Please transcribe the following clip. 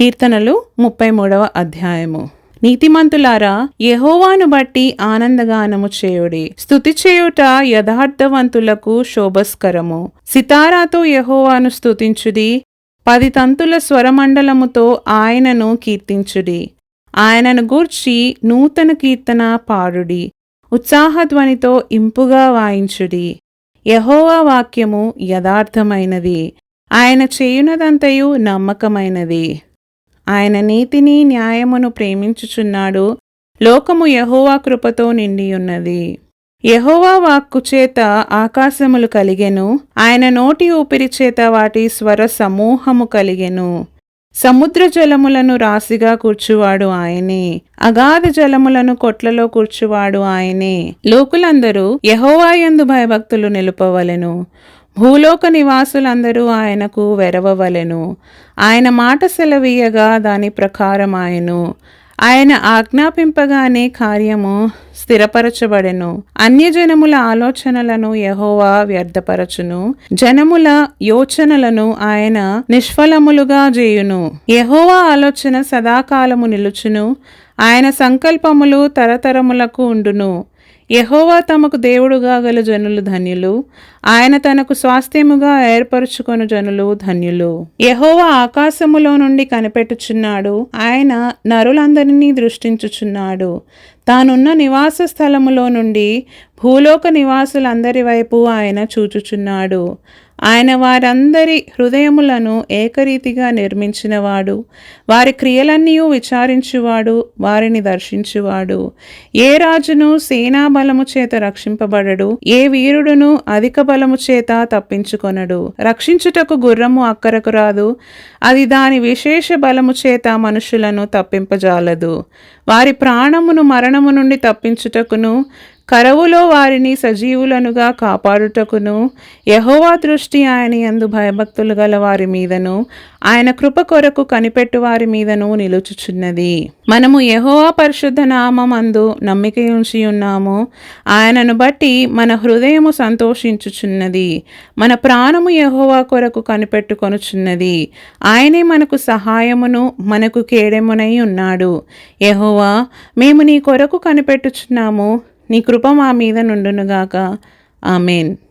కీర్తనలు 33వ అధ్యాయము. నీతిమంతులారా, యెహోవాను బట్టి ఆనందగానము చేయుడి. స్తుతి చేయుట యథార్థవంతులకు శోభస్కరము. సితారాతో యెహోవాను స్తుతించుడి. 10 తంతుల స్వరమండలముతో ఆయనను కీర్తించుడి. ఆయనను గూర్చి నూతన కీర్తన పాడుడి. ఉత్సాహధ్వనితో ఇంపుగా వాయించుడి. యెహోవా వాక్యము యథార్థమైనది. ఆయన చేయునదంతయు నమ్మకమైనది. ఆయన నీతిని న్యాయమును ప్రేమించుచున్నాడు. లోకము యెహోవా కృపతో నిండియున్నది. యెహోవా వాక్కు చేత ఆకాశములు కలిగెను. ఆయన నోటి ఊపిరి చేత వాటి స్వర సమూహము కలిగెను. సముద్ర జలములను రాశిగా కూర్చువాడు ఆయనే. అగాధ జలములను కొట్లలో కూర్చువాడు ఆయనే. లోకులందరూ యెహోవా యందు భయభక్తులు నిలుపవలెను. భూలోక నివాసులందరూ ఆయనకు వెరవవలెను. ఆయన మాట సెలవీయగా దాని ప్రకారమాయెను. ఆయన ఆజ్ఞాపింపగానే కార్యము స్థిరపరచబడెను. అన్యజనముల ఆలోచనలను యెహోవా వ్యర్థపరచును. జనముల యోచనలను ఆయన నిష్ఫలములుగా చేయును. యెహోవా ఆలోచన సదాకాలము నిలుచును. ఆయన సంకల్పములు తరతరములకు ఉండును. యెహోవా తమకు దేవుడుగా గల జనులు ధన్యులు. ఆయన తనకు స్వాస్థ్యముగా ఏర్పరచుకొను జనులు ధన్యులు. యెహోవా ఆకాశములో నుండి కనిపెట్టుచున్నాడు. ఆయన నరులందరినీ దృష్టించుచున్నాడు. తానున్న నివాస స్థలములో నుండి భూలోక నివాసులందరి వైపు ఆయన చూచుచున్నాడు. ఆయన వారందరి హృదయములను ఏకరీతిగా నిర్మించినవాడు. వారి క్రియలన్నీ విచారించువాడు, వారిని దర్శించువాడు. ఏ రాజును సేనా బలము చేత రక్షింపబడడు. ఏ వీరుడును అధిక బలము చేత తప్పించుకొనడు. రక్షించుటకు గుర్రము అక్కరకు రాదు. అది దాని విశేష బలము చేత మనుషులను తప్పింపజాలదు. వారి ప్రాణమును మరణము నుండి తప్పించుటకును, కరవులో వారిని సజీవులనుగా కాపాడుటకును యెహోవా దృష్టి ఆయన యందు భయభక్తులు గల వారి మీదను, ఆయన కృప కొరకు కనిపెట్టు వారి మీదను నిలుచుచున్నది. మనము యెహోవా పరిశుద్ధ నామమందు నమ్మిక ఉంచి ఉన్నాము. ఆయనను బట్టి మన హృదయము సంతోషించుచున్నది. మన ప్రాణము యెహోవా కొరకు కనిపెట్టుకొనుచున్నది. ఆయనే మనకు సహాయమును మనకు కేడెమునై ఉన్నాడు. యెహోవా, మేము నీ కొరకు కనిపెట్టుచున్నాము. నీ కృప మా మీద నుండునుగాక. ఆమేన్.